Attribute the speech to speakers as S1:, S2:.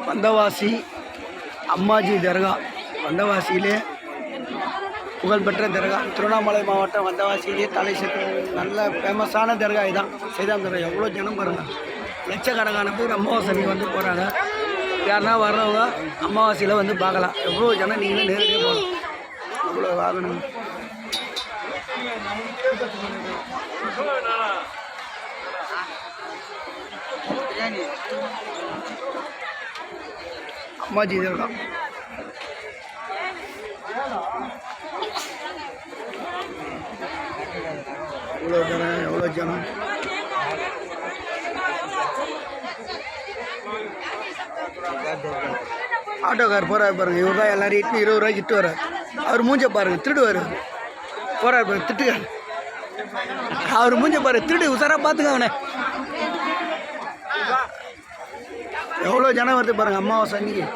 S1: வந்தவாசி அம்மாஜி தர்கா. வந்தவாசியிலே புகழ்பெற்ற தர்கா. திருவண்ணாமலை மாவட்டம் வந்தவாசியிலே தலை சிறந்த நல்ல ஃபேமஸான தர்கா இதுதான். சைதாம் தர்கா. எவ்வளோ ஜனம் பாருங்கள், லட்சக்கணக்கான பேர் அமாவாசைக்கு வந்து போகிறாங்க. யாருன்னா வர்றவங்க அமாவாசையில் வந்து பார்க்கலாம். எவ்வளோ ஜனம் நீங்களே நேரடியாக போகலாம். எவ்வளோ வாகனம். அம்மாஜி தர்கா. எவ்வளோ ஜனம். ஆட்டோக்கார் போகிறார் பாருங்க. இவர் தான் எல்லாரும் இட்டு 20 ரூபாய்க்கு இட்டு வர்றார். அவர் மூஞ்ச பாருங்க, திருடுவார். போகிறார் பாருங்க, திட்டுக்க. அவர் மூஞ்ச பாரு, திருடு. உசாராக பார்த்துக்க அவனை. எவ்வளோ ஜனம் வருது பாருங்க அமாவாசை அன்னைக்கு.